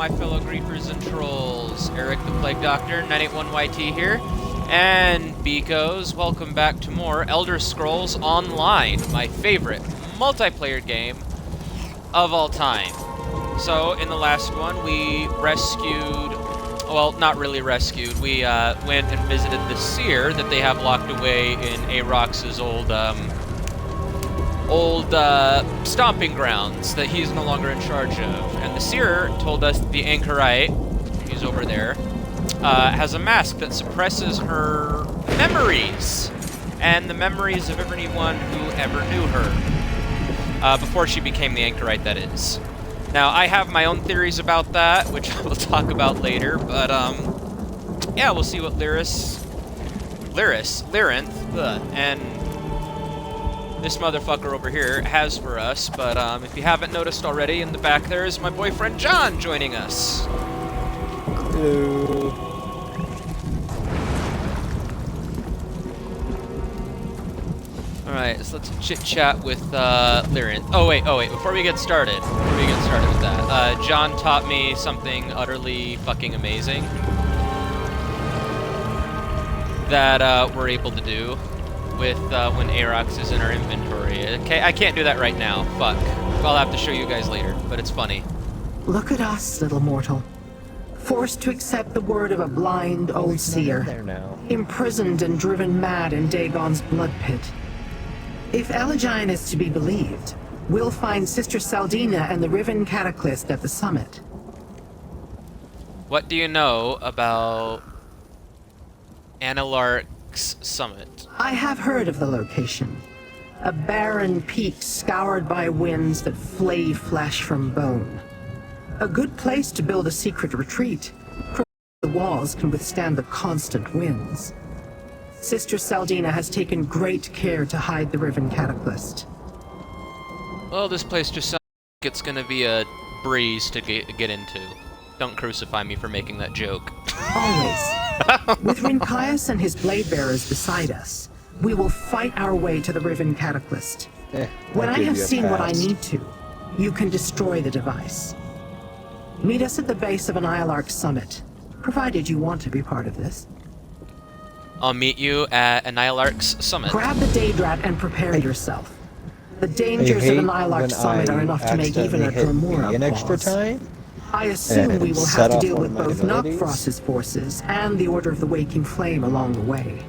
my fellow griefers and trolls. Eric the Plague Doctor, 981YT here, and beekos. Welcome back to more Elder Scrolls Online, my favorite multiplayer game of all time. So, in the last one, we rescued... Well, not really rescued. We went and visited the seer that they have locked away in Aarox's old stomping grounds that he's no longer in charge of. And the seer told us the anchorite, he's over there, has a mask that suppresses her memories, and the memories of everyone who ever knew her. Before she became the anchorite, that is. Now, I have my own theories about that, which I will talk about later, but, yeah, we'll see what Lyrinth, and this motherfucker over here has for us. But if you haven't noticed already, in the back there is my boyfriend John joining us. Hello. Alright, so let's chit-chat with Lyrinth. Oh wait, before we get started with that, John taught me something utterly fucking amazing that we're able to do with when Aarox is in our inventory. Okay, I can't do that right now. Fuck. I'll have to show you guys later, but it's funny. Look at us, little mortal. Forced to accept the word of a blind old seer. Imprisoned and driven mad in Dagon's blood pit. If Elegion is to be believed, we'll find Sister Celdina and the Riven Cataclysm at the summit. What do you know about Annilhilarch's summit? I have heard of the location. A barren peak scoured by winds that flay flesh from bone. A good place to build a secret retreat. The walls can withstand the constant winds. Sister Celdina has taken great care to hide the Riven Cataclysm. Well, this place just sounds like it's gonna be a breeze to get into. Don't crucify me for making that joke. Always. With Rinkias and his blade bearers beside us, we will fight our way to the Riven Cataclysm. When I have seen what I need to, you can destroy the device. Meet us at the base of Annilhilarch summit, provided you want to be part of this. I'll meet you at Annilhilarch's summit. Grab the Daedrat and prepare yourself. The dangers of Annilhilarch summit are enough to make even a Dremora an extra pause. time? I assume we will have to deal with both Nokroz's forces and the Order of the Waking Flame along the way.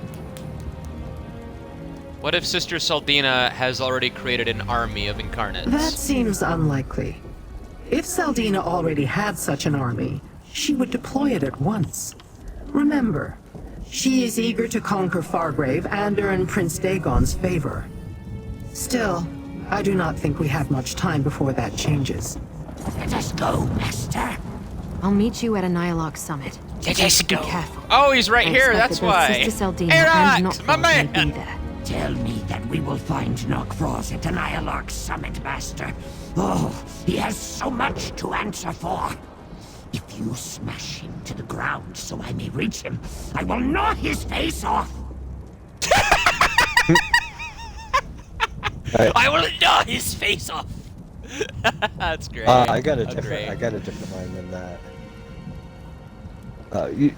What if Sister Celdina has already created an army of incarnates? That seems unlikely. If Celdina already had such an army, she would deploy it at once. Remember, she is eager to conquer Fargrave and earn Prince Dagon's favor. Still, I do not think we have much time before that changes. Let us go, Master. I'll meet you at Annilhilarch summit. Let us Be go. careful. Oh, he's right I here, expect that's that why. Sister Celdina Hey, and Rox, my Nokroz may man. be there. Tell me that we will find Nokroz at Annilhilarch summit, Master. Oh, he has so much to answer for. If you smash him to the ground so I may reach him, I will gnaw his face off. I will gnaw his face off. That's great. I got a different line than that. You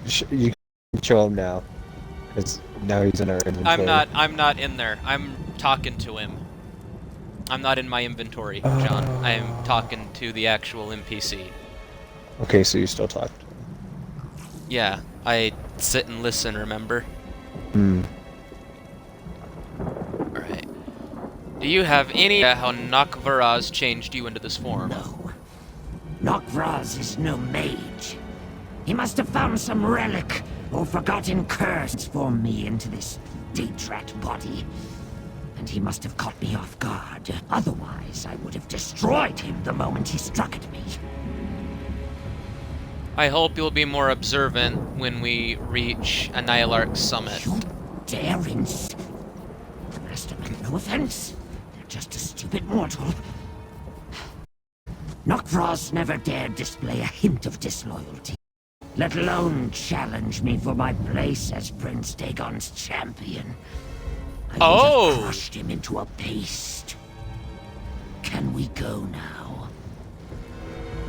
can show him now, because now he's in our inventory. I'm not in there. I'm talking to him. I'm not in my inventory, John. I am talking to the actual NPC. Okay, so you still talk to him. Yeah, I sit and listen, remember? Alright. Do you have any idea how Nokroz changed you into this form? No. Nokroz is no mage. He must have found some relic or forgotten curse to form me into this Daedrat body. And he must have caught me off guard. Otherwise, I would have destroyed him the moment he struck at me. I hope you'll be more observant when we reach Annilhilarch's summit. You dare Master, no offense. They're just a stupid mortal. Nokroz never dared display a hint of disloyalty, let alone challenge me for my place as Prince Dagon's champion. I would have crushed him into a paste. Can we go now?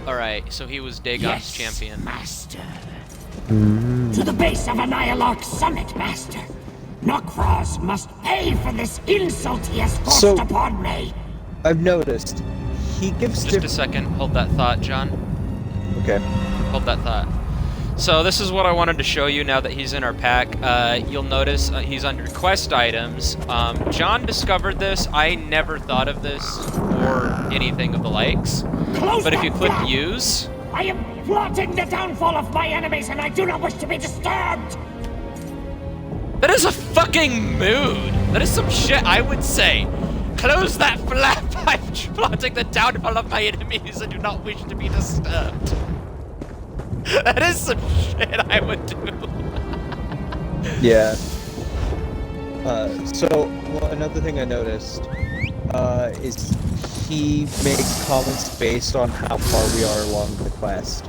Alright, so he was Dagon's Yes, champion. Master. To the base of Annilhilarch summit, Master. Nokroz must pay for this insult he has forced So- upon me. I've noticed he gives Just a second, hold that thought, John. Okay. Hold that thought. So this is what I wanted to show you now that he's in our pack. You'll notice he's under quest items. John discovered this. I never thought of this or anything of the likes. Close But if you that click gap. use, I am plotting the downfall of my enemies, and I do not wish to be disturbed. that is a fucking mood. That is some shit I would say. Close that flap. I'm plotting the downfall of my enemies and do not wish to be disturbed. That is some shit I would do. Yeah. So another thing I noticed is he makes comments based on how far we are along the quest.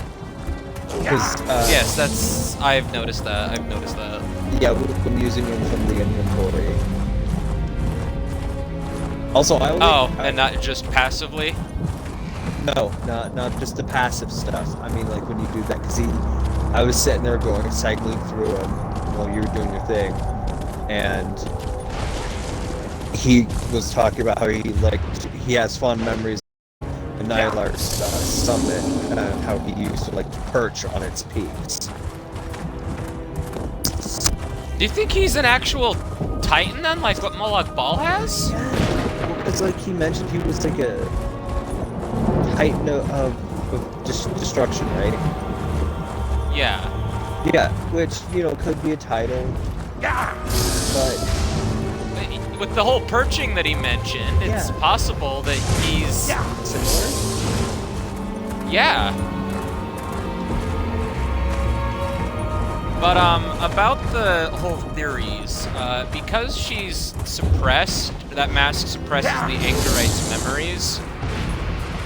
Because Yes, I've noticed that. yeah, we've been using him from the inventory. Also, And not just passively. No, not just the passive stuff. I mean, like when you do that, because I was sitting there cycling through him while you were doing your thing, and he was talking about how he has fond memories of Annilhilarch's summit, and how he used to perch on its peaks. Do you think he's an actual Titan then, like what Moloch Ball has? It's like he mentioned he was like a Titan of destruction, right? Yeah. Yeah, which could be a title, but With the whole perching that he mentioned, it's Yeah. possible that he's... similar. Yeah. But, about the whole theories, because she's suppressed, that mask suppresses the Anchorite's memories,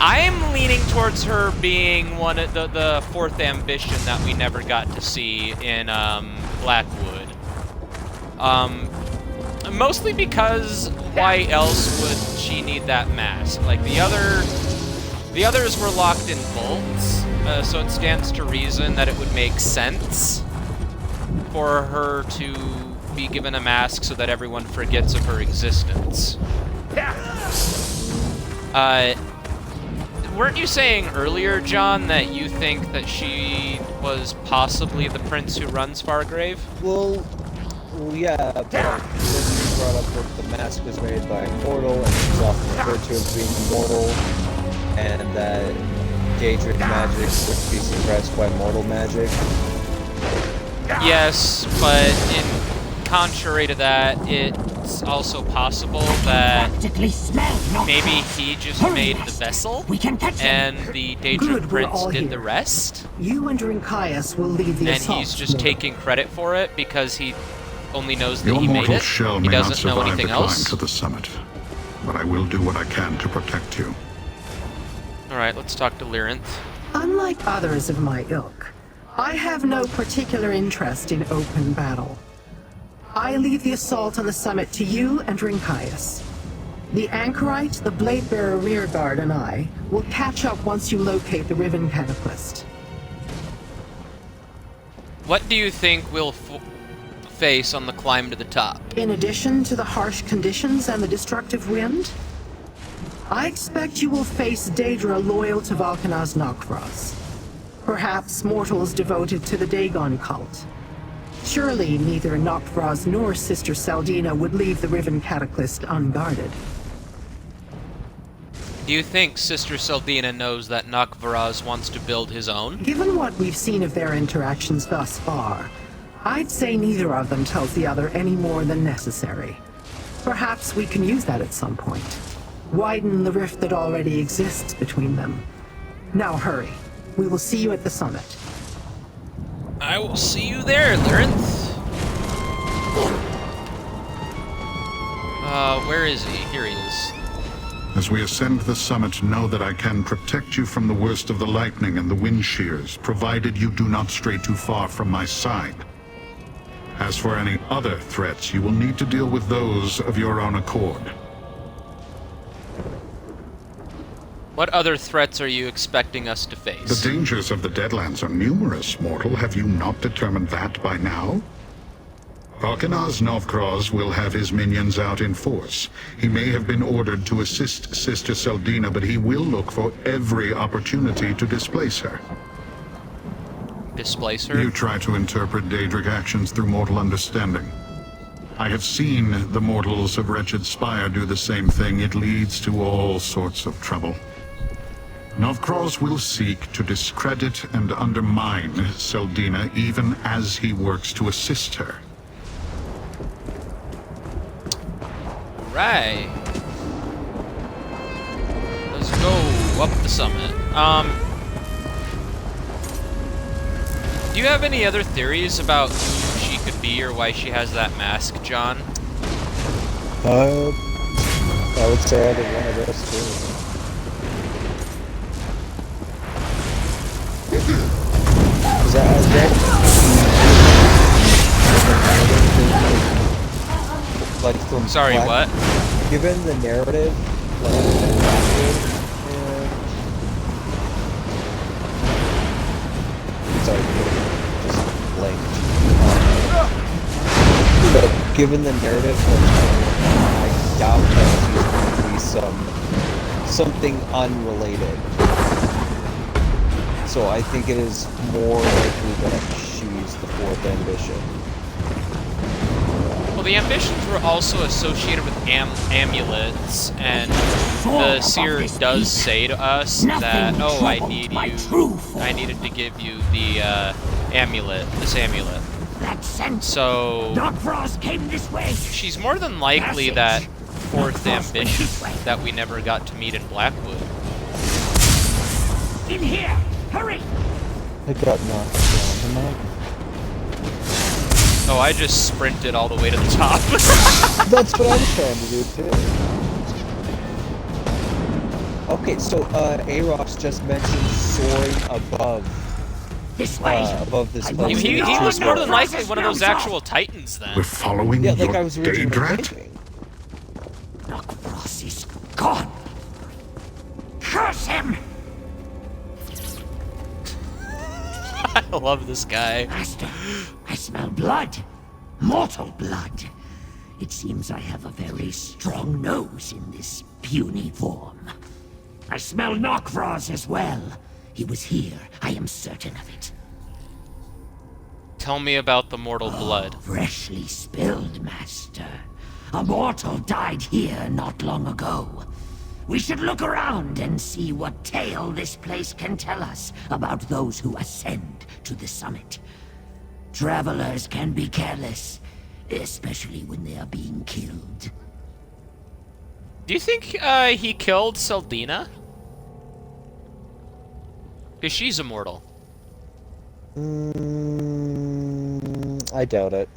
I'm leaning towards her being one of the fourth ambition that we never got to see in, Blackwood. Mostly because why else would she need that mask? Like, the others were locked in vaults, so it stands to reason that it would make sense for her to be given a mask so that everyone forgets of her existence. Weren't you saying earlier, John, that you think that she was possibly the prince who runs Fargrave? Well, yeah, but then you brought up that the mask was made by a mortal, and it's often referred to as being immortal, and that Daedric magic would be suppressed by mortal magic. Yes, but in contrary to that, it's also possible that Practically smell Nokroz. maybe he just Hurry, made the Master. vessel, We can catch him. and the Good, Daedric we're prince all did here. the rest, You and Drinkias will lead the and assault. he's just mortal. taking credit for it because he only knows that Your he made mortal it. shell He may not doesn't know survive the anything climb else. to the summit, but I will do what I can to protect you. Alright, let's talk to Lyrinth. Unlike others of my ilk, I have no particular interest in open battle. I leave the assault on the summit to you and Drinkias. The Anchorite, the Bladebearer rearguard, and I will catch up once you locate the Riven Cataclysm. What do you think we'll face on the climb to the top? In addition to the harsh conditions and the destructive wind, I expect you will face Daedra loyal to Valkanaz Nokroz. Perhaps mortals devoted to the Dagon cult. Surely neither Nokroz nor Sister Celdina would leave the Riven Cataclysm unguarded. Do you think Sister Celdina knows that Nokroz wants to build his own? Given what we've seen of their interactions thus far, I'd say neither of them tells the other any more than necessary. Perhaps we can use that at some point. Widen the rift that already exists between them. Now hurry. We will see you at the summit. I will see you there, Lyrinth. Where is he? Here he is. As we ascend the summit, know that I can protect you from the worst of the lightning and the wind shears, provided you do not stray too far from my side. As for any other threats, you will need to deal with those of your own accord. What other threats are you expecting us to face? The dangers of the Deadlands are numerous, mortal. Have you not determined that by now? Annilhilarch Nokroz will have his minions out in force. He may have been ordered to assist Sister Celdina, but he will look for every opportunity to displace her. Displace her? You try to interpret Daedric actions through mortal understanding. I have seen the mortals of Wretched Spire do the same thing. It leads to all sorts of trouble. Nokroz will seek to discredit and undermine Celdina even as he works to assist her. Right. Let's go up the summit. Do you have any other theories about who she could be or why she has that mask, John? I would say either one of us too. Is that like from Sorry, Black, what? given the narrative, like sorry, just blanked. But given the narrative, I doubt that he's going to be something unrelated. So I think it is more likely that she's the fourth ambition. Well, the ambitions were also associated with amulets, and the seer does say to us that, oh, I needed to give you the this amulet. So Nokroz came this way. she's more than likely that fourth ambition that we never got to meet in Blackwood. In here! Hurry! I got knocked down. Am I? Oh, I just sprinted all the way to the top. That's what I was trying to do too. Okay, so Arox just mentioned soaring above This way! above this place. he was more than likely one of those actual titans then. We're following Yeah, your like I was originally Daedrat? thinking. Nokroz is gone! Curse him! I love this guy. Master, I smell blood. Mortal blood. It seems I have a very strong nose in this puny form. I smell Nokroz as well. He was here. I am certain of it. Tell me about the mortal blood. Freshly spilled, Master. A mortal died here not long ago. We should look around and see what tale this place can tell us about those who ascend to the summit. Travelers can be careless, especially when they are being killed. Do you think he killed Celdina? Because she's immortal. I doubt it.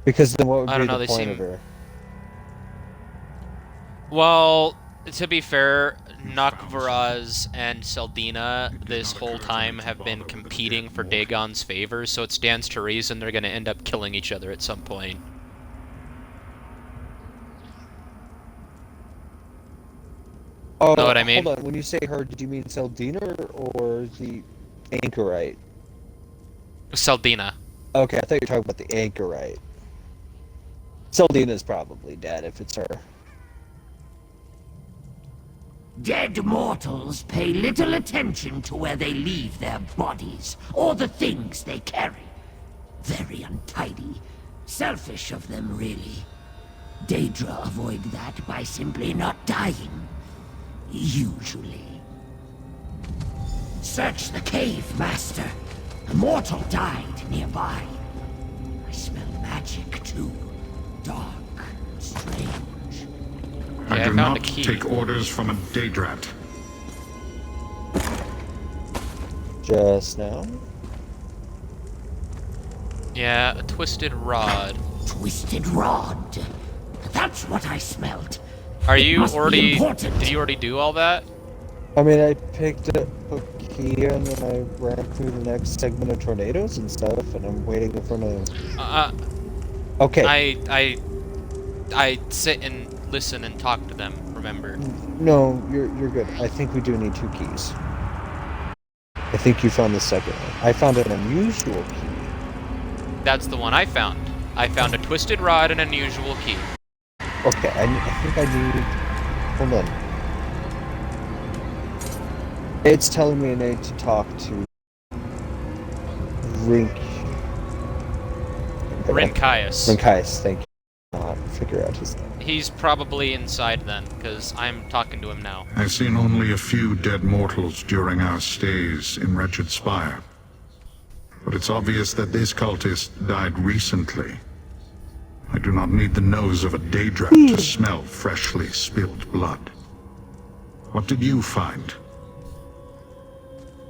Because then what would I be don't know, the they point seem- of her? Well, to be fair, Nokroz and Celdina this whole time have been competing for Dagon's favor, so it stands to reason they're going to end up killing each other at some point. Oh, Know what I mean? Hold on. When you say her, did you mean Celdina or the anchorite? Celdina. Okay, I thought you were talking about the anchorite. Celdina's probably dead if it's her. Dead mortals pay little attention to where they leave their bodies, or the things they carry. Very untidy. Selfish of them, really. Daedra avoid that by simply not dying. Usually. Search the cave, Master. A mortal died nearby. I smell magic, too. Dark, strange. Yeah, I I do found a not key. take orders from a Daedrat. Just now. Yeah, a twisted rod. Twisted rod. That's what I smelt. Are It you must be already... important. Did you already do all that? I mean, I picked up a key and then I ran through the next segment of tornadoes and stuff, and I'm waiting in front of... Okay. I sit and listen and talk to them remember. No, you're good. I think we do need 2 keys. I think you found the second one. I found an unusual key. That's the one I found. I found a twisted rod and an unusual key. Okay, I think I need... Hold on. It's telling me I need to talk to... Rinkias. Rinkias, thank you. Figure out his name. He's probably inside then, because I'm talking to him now. I've seen only a few dead mortals during our stays in Wretched Spire. But it's obvious that this cultist died recently. I do not need the nose of a Daedra to smell freshly spilled blood. What did you find?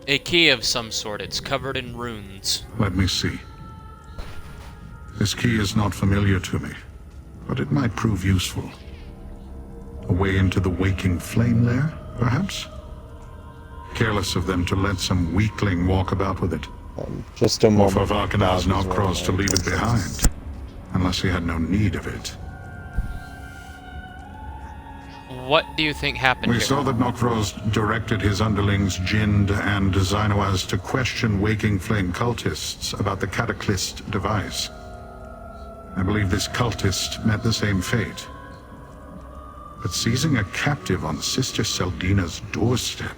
A key of some sort. It's covered in runes. Let me see. This key is not familiar to me, but it might prove useful. A way into the waking flame there, perhaps? Careless of them to let some weakling walk about with it. Just a Or moment. for Varkanaz Bob is Nokroz to running leave it behind, unless he had no need of it. What do you think happened We here? saw that Nokroz directed his underlings Jind and Zainoaz to question Waking Flame cultists about the Cataclysm device. I believe this cultist met the same fate. But seizing a captive on Sister Celdina's doorstep...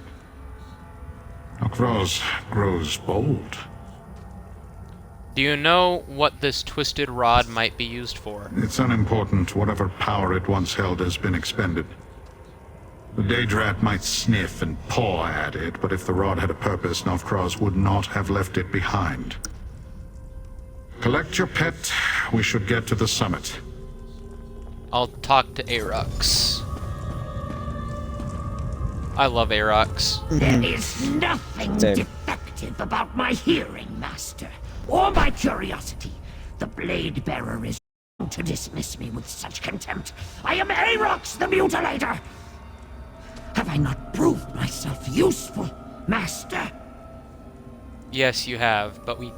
Nokroz grows bold. Do you know what this twisted rod might be used for? It's unimportant. Whatever power it once held has been expended. The Daedrat might sniff and paw at it, but if the rod had a purpose, Nokroz would not have left it behind. Collect your pet. We should get to the summit. I'll talk to Arox. I love Arox. There is nothing Same. defective about my hearing, Master, or my curiosity. The Blade Bearer is wrong to dismiss me with such contempt. I am Arox the Mutilator! Have I not proved myself useful, Master? Yes, you have, but we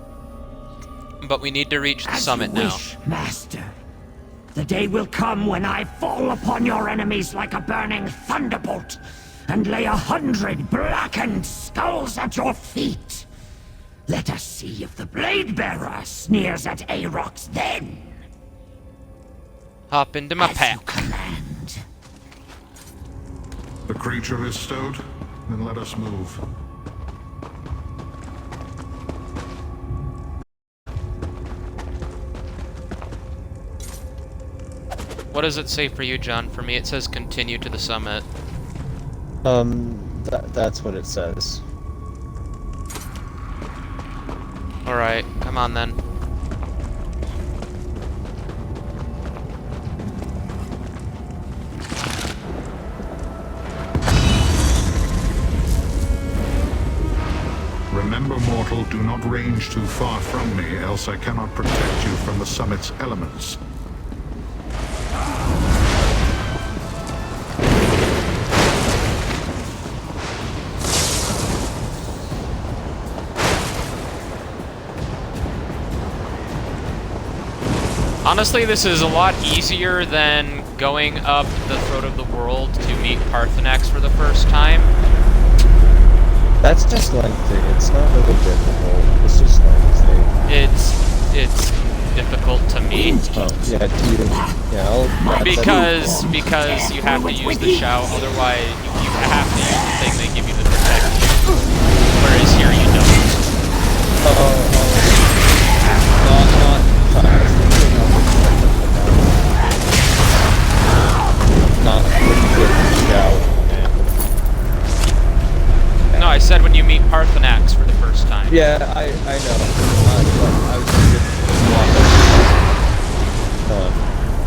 need to reach the As summit you now. wish, Master. The day will come when I fall upon your enemies like a burning thunderbolt and lay 100 blackened skulls at your feet. Let us see if the Blade Bearer sneers at Arox then. Hop into my As you pack. command. The creature is stowed? Then let us move. What does it say for you, John? For me, it says continue to the summit. That's what it says. Alright, come on then. Remember, mortal, do not range too far from me, else I cannot protect you from the summit's elements. Honestly, this is a lot easier than going up the throat of the world to meet Parthenax for the first time. That's just lengthy. It's not really difficult. It's just lengthy. It's difficult to meet Oh, yeah, to you. Yeah, because you have to use the shout, otherwise you have to use the thing they give you the protection. Whereas here you don't. Not pretty good shout. No, I said when you meet Parthenax for the first time. Yeah, I know. I was just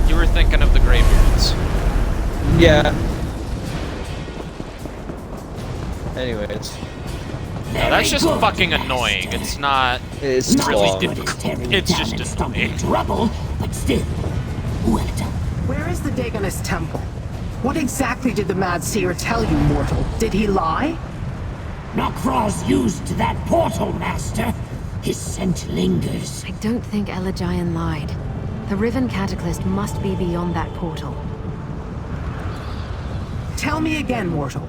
You were thinking of the Greybeards. yeah. Anyways, No, that's just fucking annoying. It's not it's really long. difficult. It's just annoying. Trouble, but still, well done. Where is the Dagonist Temple? What exactly did the Mad Seer tell you, mortal? Did he lie? Nokroz used that portal, Master. His scent lingers. I don't think Elagian lied. The Riven Cataclysm must be beyond that portal. Tell me again, mortal.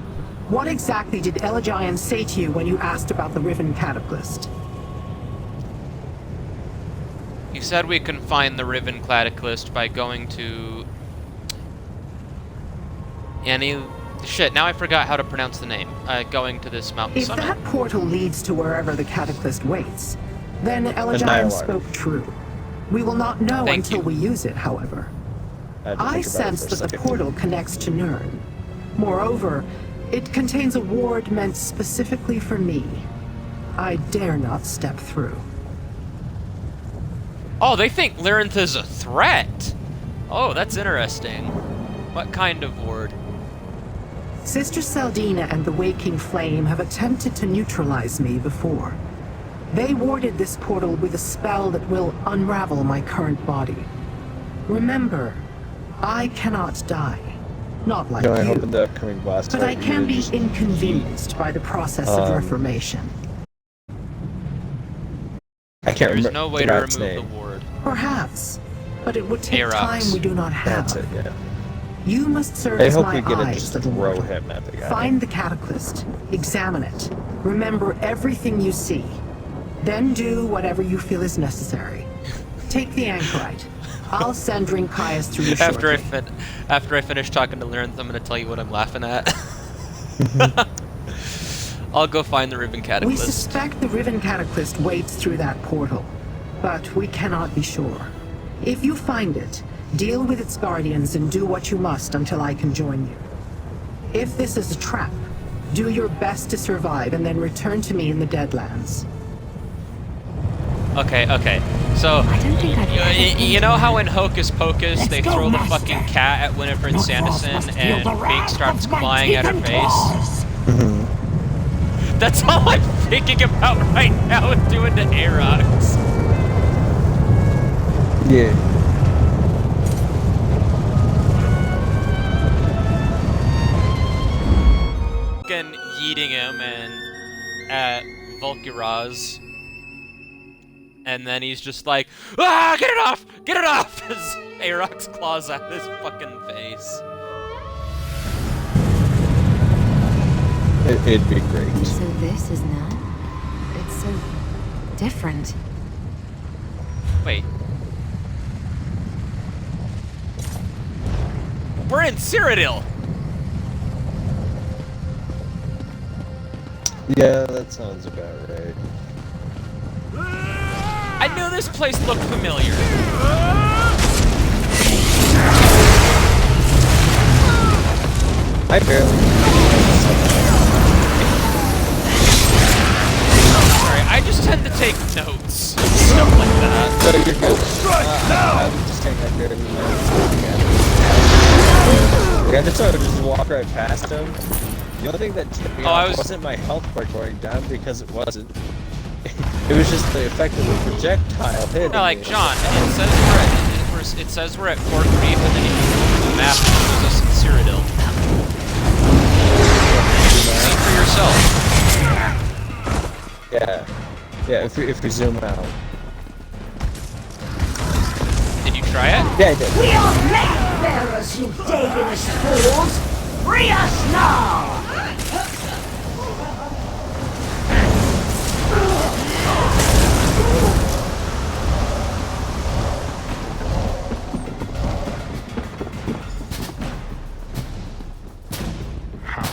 What exactly did Elygian say to you when you asked about the Riven Cataclysm? He said we can find the Riven Cataclysm by going to... Shit, now I forgot how to pronounce the name. Going to this mountain If summit. that portal leads to wherever the Cataclysm waits, then Elygian Annilhilarch. spoke true. We will not know Thank until you. we use it, however. I had to I think about it sense for a that the second. portal connects to Nirn. Moreover, it contains a ward meant specifically for me. I dare not step through. Oh, they think Lyrinth is a threat. Oh, that's interesting. What kind of ward? Sister Celdina and the Waking Flame have attempted to neutralize me before. They warded this portal with a spell that will unravel my current body. Remember, I cannot die. Not like No, I you. hope in the upcoming boss But fight I can you be just- inconvenienced by the process of reformation. I can't There's remember no way the to rat's remove name. the ward. Perhaps, but it would take Aerox. time we do not have. That's it, yeah. You must serve I as hope my we get to eyes, just little throw mortal. him at the guy. Find the Cataclysm, examine it, remember everything you see, then do whatever you feel is necessary. Take the anchorite. I'll send Rinkias through you shortly. After I finish talking to Lyrinth, I'm gonna tell you what I'm laughing at. I'll go find the Riven We Cataclysm. suspect the Riven Cataclysm waits through that portal, but we cannot be sure. If you find it, deal with its guardians and do what you must until I can join you. If this is a trap, do your best to survive and then return to me in the Deadlands. Okay. So, I don't think I've you know how in Hocus Pocus Let's they go, throw the Master. fucking cat at Winifred Nokroz Sanderson must feel and the Bink wrath starts of my flying at her teeth and face? claws. That's all I'm thinking about right now with doing to Aerox. Yeah. Fucking yeeting him and at Volkiraz. And then he's just like, ah, get it off! Get it off! As Aerox claws at his fucking face. It'd be great. So this is not. It's so different. Wait. We're in Cyrodiil! Yeah, that sounds about right. I knew this place looked familiar. I barely. Sorry, I just tend to take notes. Stuff like that. So you're good. I'm just saying I barely know. Yeah, that's why I would just walk right past him. The only thing that tipped me off wasn't my health bar going down, because it wasn't. It was just the effect of the projectile hitting No, like me. John, it says we're at Fort Reef, and then you can look at the map and it shows us in Cyrodiil. See for yourself. Yeah, if we zoom out. Did you try it? Yeah, I did. We are map bearers, you Daedalus fools! Free us now! How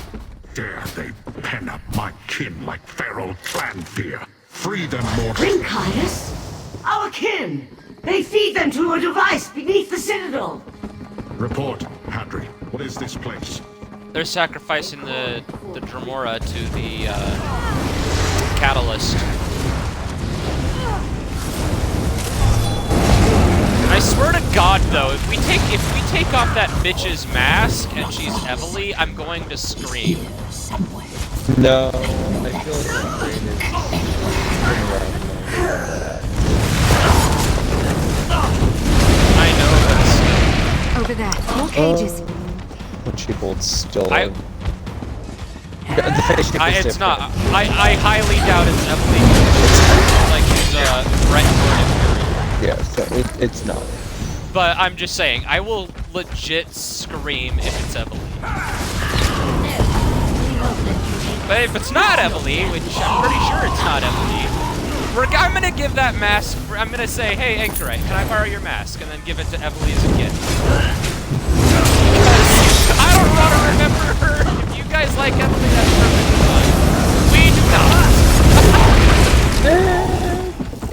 dare they pen up my kin like feral clan fear? Free them, mortal. Rinkias? Our kin! They feed them to a device beneath the citadel! Report, Hadri. What is this place? They're sacrificing the Dremora to the catalyst. I swear to God, though, if we take off that bitch's mask and she's Evely, I'm going to scream. No, I feel like my brain is I know, Over there. More cages. when she holds still. I- The face shape is it's different. not. I highly doubt it's Evely. It's like she's a threat or inferior. Yeah, so it's not. But I'm just saying, I will legit scream if it's Evely. But if it's not Emily, which I'm pretty sure it's not Emily, I'm gonna give that mask. I'm gonna say, hey, Anchorite, can I borrow your mask? And then give it to Emily as a gift. Because I don't want to remember her. If you guys like Emily, that's perfectly fine. We do not.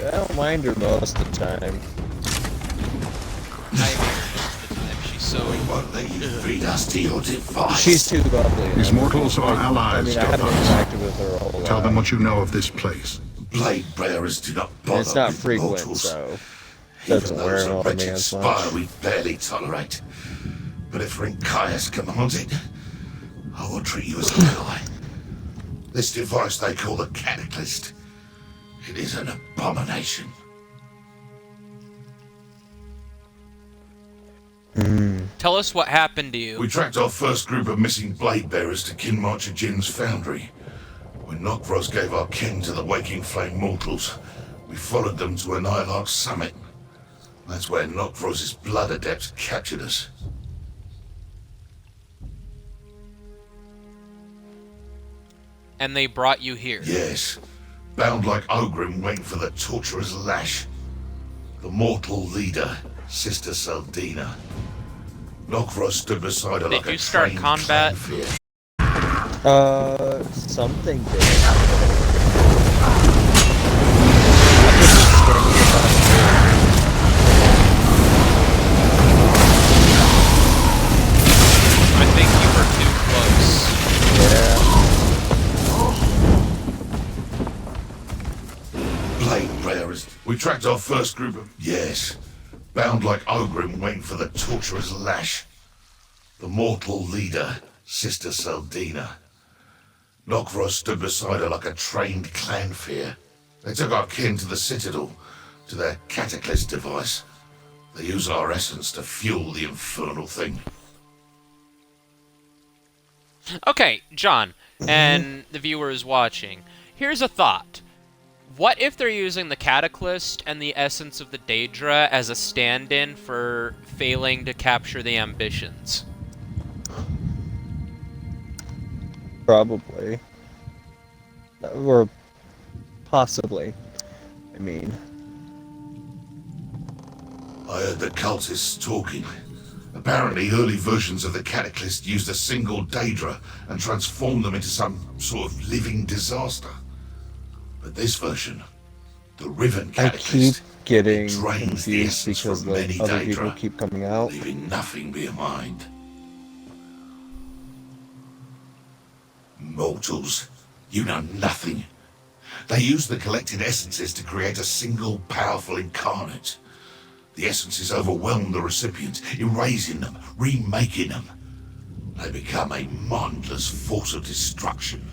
I don't mind her most of the time. I hate her most of the time. She's so. We won't let you feed us to your device. She's too lovely. These mortals are I allies mean, to I haven't us. interacted with her a whole lot. Tell them what you know of this place. Blade bearers do not And bother it's not with frequent, mortals. so Even doesn't those wear a on me wretched as spire much. we barely tolerate. But if Rinkaius commands it, I will treat you as an ally. This device they call the Cataclysm. It is an abomination. Tell us what happened to you. We tracked our first group of missing blade bearers to Kinmarcher Jin's foundry. When Nokroz gave our kin to the Waking Flame mortals, we followed them to Annilhilarch summit. That's where Nokroz's blood adepts captured us. And they brought you here. Yes, bound like Ogrim waiting for the torturer's lash. The mortal leader, Sister Celdina. Nokroz stood beside her like Did you a start trained combat? clanfier. Something did. I think you were too close. Blade bearers. We tracked our first group of... Yes. Bound like Ogrim waiting for the torturer's lash. The mortal leader, Sister Celdina. Nokroz stood beside her like a trained clanfier. They took our kin to the Citadel, to their Cataclysm device. They use our essence to fuel the infernal thing. Okay, John, and the viewers watching, here's a thought. What if they're using the Cataclysm and the essence of the Daedra as a stand-in for failing to capture the ambitions? Probably. Or possibly. I mean. I heard the cultists talking. Apparently, early versions of the Cataclysm used a single Daedra and transformed them into some sort of living disaster. But this version, the Riven I keep Cataclysm, getting drains the confused essence because from like many other people Daedra, keep coming out. leaving nothing behind. Mortals, you know nothing. They use the collected essences to create a single powerful incarnate. The essences overwhelm the recipients, erasing them, remaking them. They become a mindless force of destruction.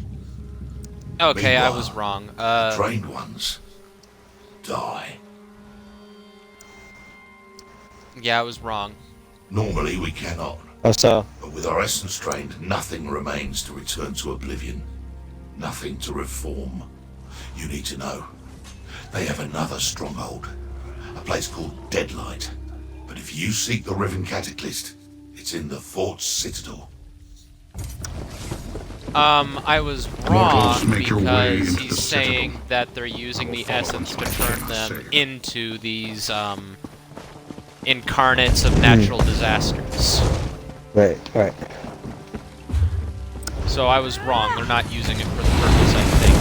Okay, I Meanwhile, was wrong. Trained ones die. Yeah, I was wrong. Normally we cannot, Oh, so but with our essence trained, nothing remains to return to oblivion. Nothing to reform. You need to know. They have another stronghold. A place called Deadlight. But if you seek the Riven Cataclysm, it's in the fort's citadel. I was wrong Mortals, make your way because into he's the saying Citadel. that they're using I will the follow essence to until I turn find them safe. into these, incarnates of natural disasters. right. So I was wrong. They're not using it for the purpose, I think.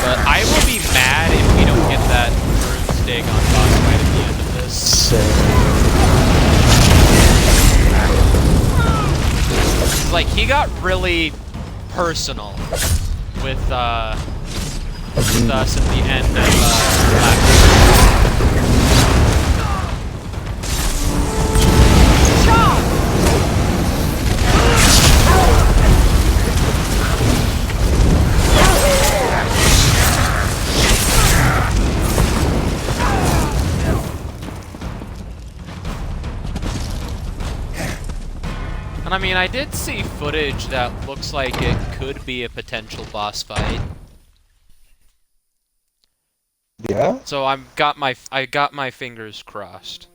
But I will be mad if we don't get that broomstick on boss fight at the end of this. So Like, he got really personal with us at the end of Black. And I mean, I did see footage that looks like it could be a potential boss fight. yeah. So I got my fingers crossed.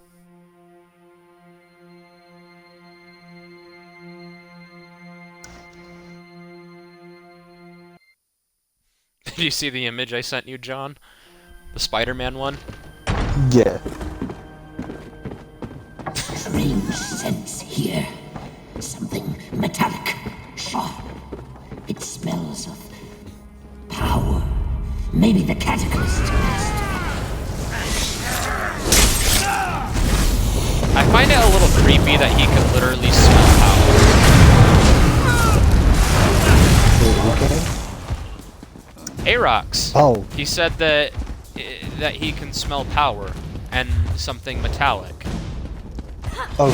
Do you see the image I sent you, John? The Spider-Man one? Yeah. Strange sense here. Something metallic, sharp. It smells of power. Maybe the Cataclysm. I find it a little creepy that he can literally smell power. Aarox. Oh. He said that he can smell power and something metallic. Oh,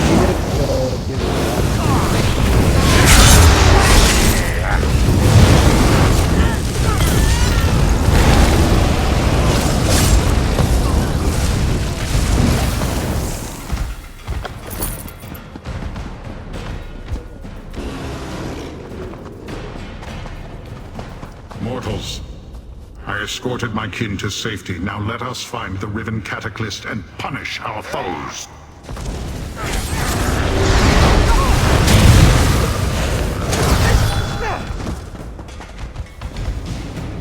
Mortals, I escorted my kin to safety. Now let us find the Riven Cataclysm and punish our foes.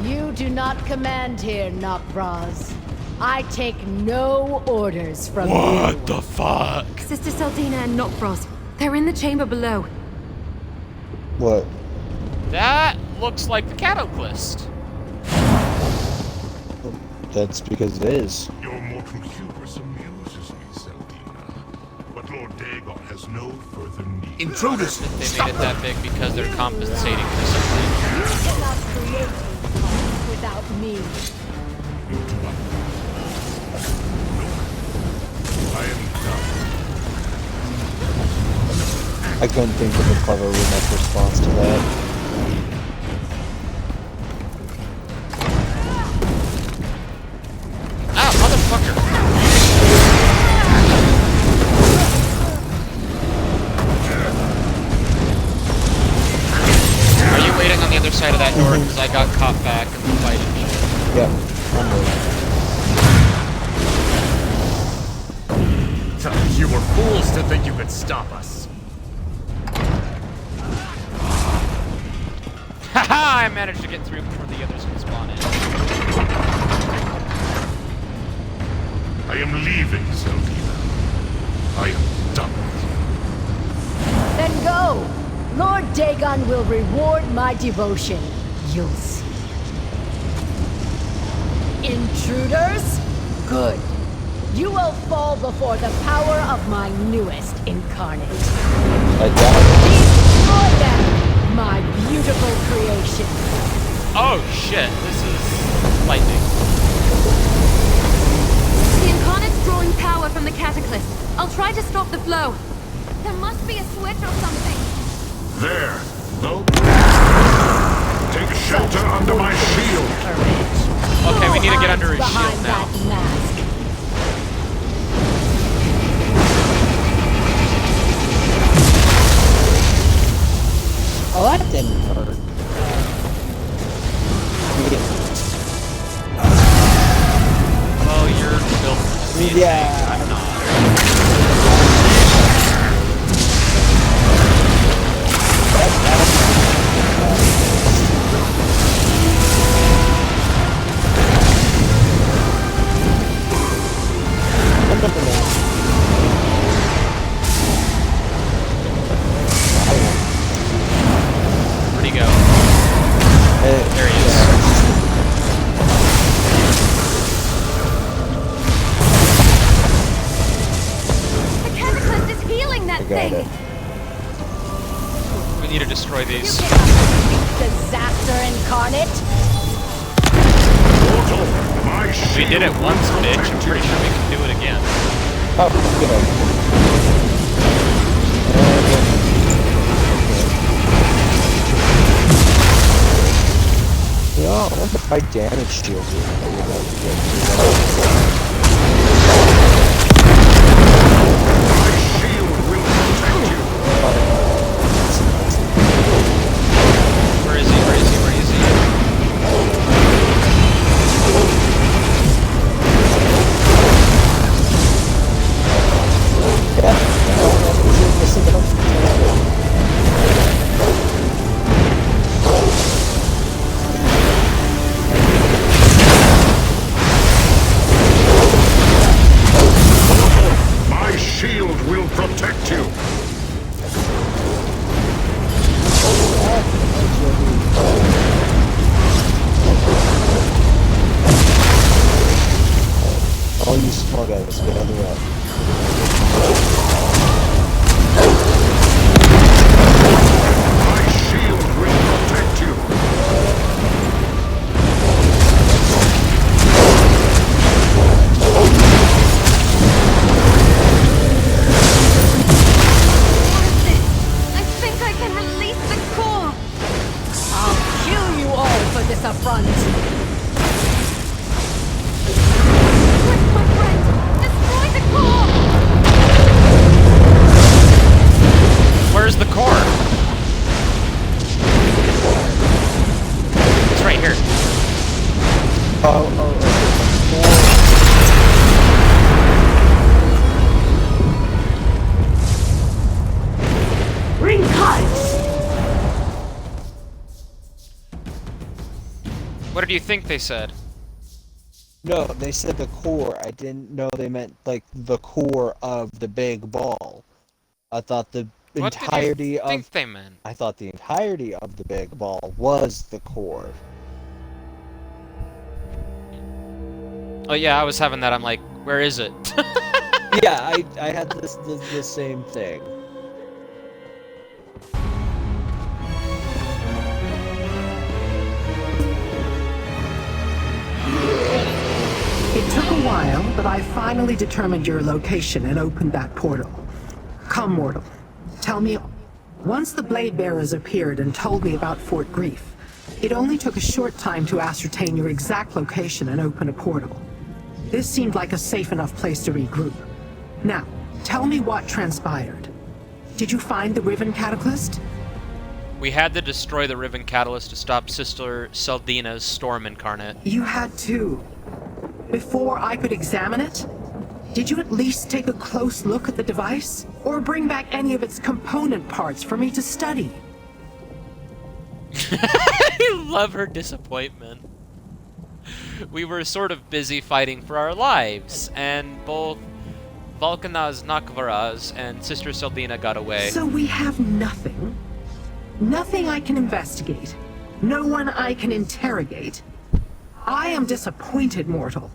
You do not command here, Nokroz. I take no orders from you. What the fuck? Sister Celdina and Nokroz. They're in the chamber below. what? That looks like the Cataclysm. That's because it is. Your mortal hubris amuses me, Celdina. But Lord Dagon has no further need. Intruders! They made it that big because they're compensating for something. You cannot create these without me. You do not. No. I am done. I couldn't think of a clever enough response to that. Ah, motherfucker! Are you waiting on the other side of that door? Because I got caught back in the fight and shit. Yeah, I'm ready. You were fools to think you could stop us. Haha! I managed to get through before the others can spawn in. I am leaving, Celdina. I am done with Then go. Lord Dagon will reward my devotion. You'll see. Intruders? Good. You will fall before the power of my newest incarnate. I doubt Destroy them, my beautiful creation. Oh shit, this is lightning. The Incarnate's drawing power from the Cataclysm. I'll try to stop the flow. There must be a switch or something. There. No. Take shelter under my shield. Okay, we need to get under his Behind shield now. that mask. Oh, that didn't hurt. Oh, you're built for this. Yeah. I'm not. Where'd he go? There he is. The Cataclysm is healing that I got thing. it. We need to destroy these. Disaster incarnate. Mortal, my We shield. did it once, bitch. I'm pretty sure we can do it again. Oh, good. Yeah, I wonder if I damage shield you. My shield will protect you. Where is he? Where is he? Where is he? let's gather up. My shield will protect you. I think I can release the core! I'll kill you all for this affront. Quick, my friend! Destroy the core! Where's the core? It's right here. Ring cards. What did you think they said? No, they said the core. I didn't know they meant, like, the core of the big ball. I thought the What did entirety you think of... they meant? I thought the entirety of the big ball was the core. Oh yeah, I was having that. I'm like, where is it? Yeah, I had the same thing. It took a while, but I finally determined your location and opened that portal. Come, mortal. Tell me, once the Blade Bearers appeared and told me about Fort Grief, it only took a short time to ascertain your exact location and open a portal. This seemed like a safe enough place to regroup. Now, tell me what transpired. Did you find the Riven Cataclysm? We had to destroy the Riven Catalyst to stop Sister Celdina's Storm Incarnate. You had to. Before I could examine it? Did you at least take a close look at the device? Or bring back any of its component parts for me to study? I love her disappointment. We were sort of busy fighting for our lives, and both Volkanaz Nokroz and Sister Celdina got away. So we have nothing? Nothing I can investigate? No one I can interrogate? I am disappointed, mortal.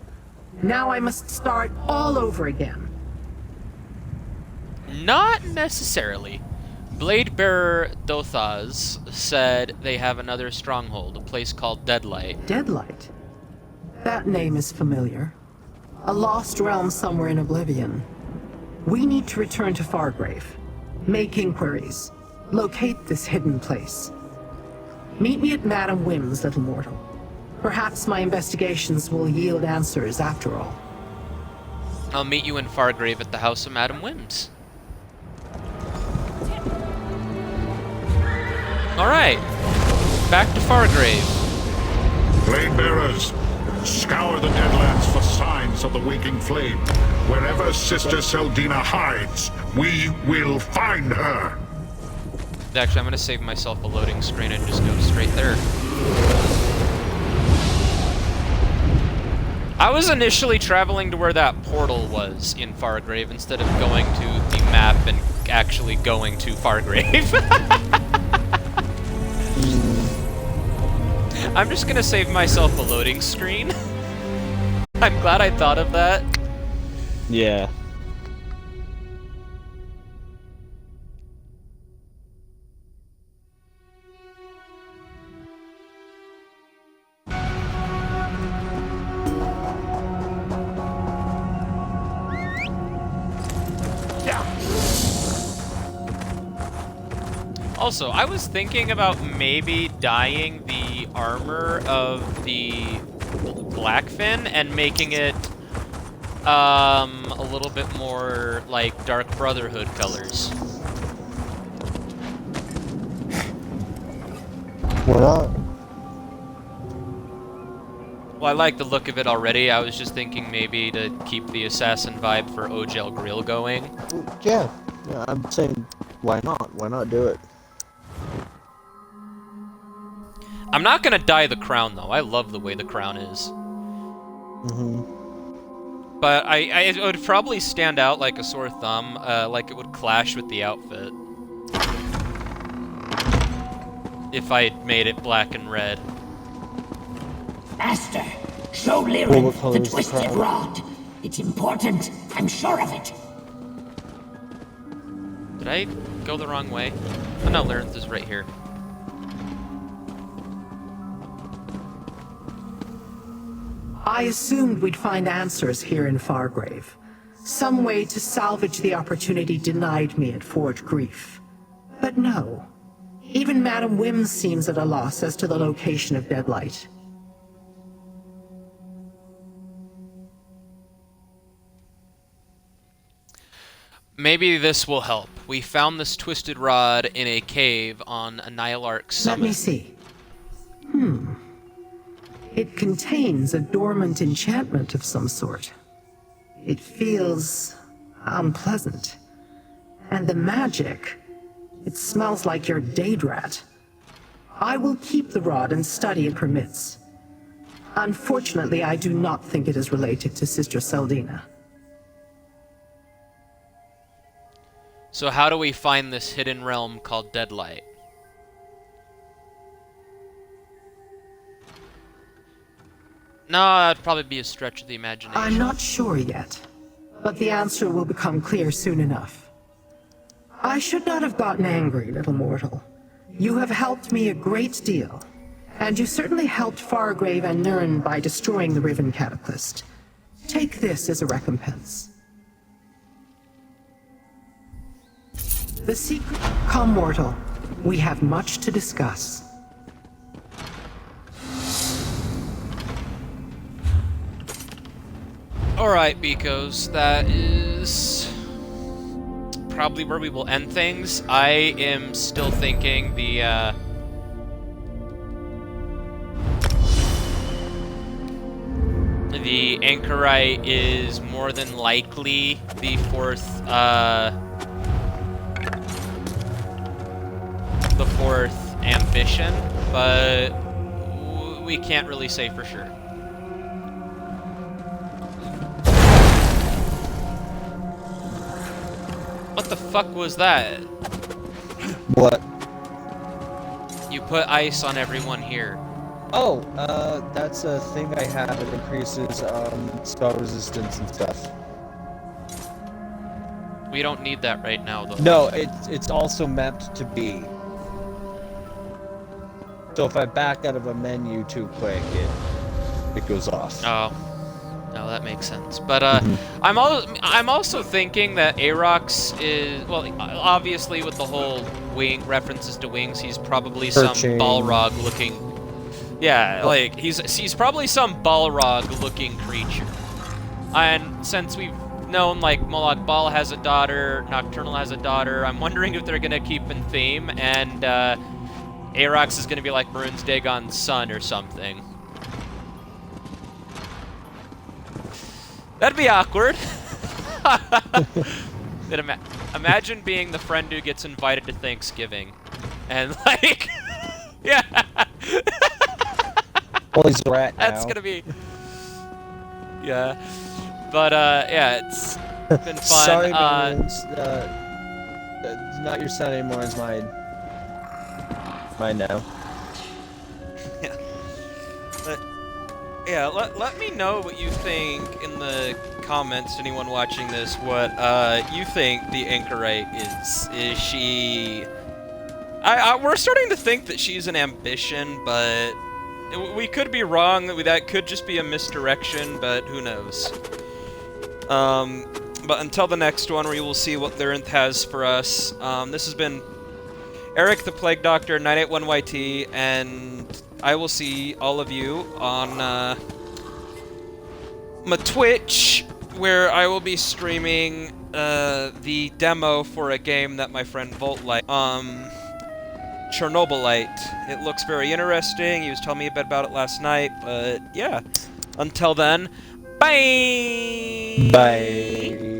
Now I must start all over again. Not necessarily. Blade Bearer Dothaz said they have another stronghold, a place called Deadlight. Deadlight? That name is familiar. A lost realm somewhere in Oblivion. We need to return to Fargrave. Make inquiries. Locate this hidden place. Meet me at Madame Wim's, little mortal. Perhaps my investigations will yield answers after all. I'll meet you in Fargrave at the house of Madame Wim's. Alright, back to Fargrave. Blade bearers, scour the Deadlands for signs of the waking flame. Wherever Sister Celdina hides, we will find her. Actually, I'm gonna save myself a loading screen and just go straight there. I was initially traveling to where that portal was in Fargrave instead of going to the map and actually going to Fargrave. I'm just gonna save myself a loading screen. I'm glad I thought of that. Yeah. Also, I was thinking about maybe dyeing the armor of the Blackfin and making it a little bit more like Dark Brotherhood colors. Why not? Well, I like the look of it already. I was just thinking maybe to keep the assassin vibe for Ogel Grill going. Yeah. Yeah, I'm saying, why not? Why not do it? I'm not gonna dye the crown though. I love the way the crown is. Mm-hmm. But it would probably stand out like a sore thumb, like it would clash with the outfit. If I made it black and red. Master, show What Lyrin color the is the twisted crown? rod. It's important. I'm sure of it. Did I go the wrong way? Oh no, Larenth is right here. I assumed we'd find answers here in Fargrave. Some way to salvage the opportunity denied me at Forge Grief. But no. Even Madam Wim seems at a loss as to the location of Deadlight. Maybe this will help. We found this twisted rod in a cave on Annilhilarch summit. Let me see. It contains a dormant enchantment of some sort. It feels unpleasant. And the magic, it smells like your Daedrat. I will keep the rod and study it permits. Unfortunately, I do not think it is related to Sister Celdina. So how do we find this hidden realm called Deadlight? No, that'd probably be a stretch of the imagination. I'm not sure yet, but the answer will become clear soon enough. I should not have gotten angry, little mortal. You have helped me a great deal, and you certainly helped Fargrave and Nirn by destroying the Riven Cataclysm. Take this as a recompense. The secret... Come, mortal. We have much to discuss. Alright, beekos, that is probably where we will end things. I am still thinking the anchorite is more than likely the fourth ambition, but we can't really say for sure. What the fuck was that? What? You put ice on everyone here. Oh, that's a thing I have that increases spell resistance and stuff. We don't need that right now, though. No, it's also meant to be. So if I back out of a menu too quick, it goes off. Oh, no, that makes sense. But I'm also thinking that Aarox is, well, obviously with the whole wing references to wings, he's probably some Balrog looking. Yeah, like he's probably some Balrog looking creature. And since we've known like Molag Bal has a daughter, Nocturnal has a daughter, I'm wondering if they're gonna keep in theme and Aarox is gonna be like Maroon's Dagon's son or something. That'd be awkward. Imagine being the friend who gets invited to Thanksgiving, and like, yeah. Well, he's a rat now. That's gonna be, yeah. But yeah, it's been fun. Sorry, it's not your son anymore. It's mine. Mine now. Yeah. Yeah, let me know what you think in the comments, anyone watching this, what you think the anchorite is. Is she... we're starting to think that she's an ambition, but we could be wrong. That could just be a misdirection, but who knows. But until the next one, where you will see what Larenth has for us, this has been Eric the Plague Doctor, 981YT, and I will see all of you on my Twitch, where I will be streaming the demo for a game that my friend Volt liked, Chernobylite. It looks very interesting. He was telling me a bit about it last night, but yeah. Until then, bye! Bye.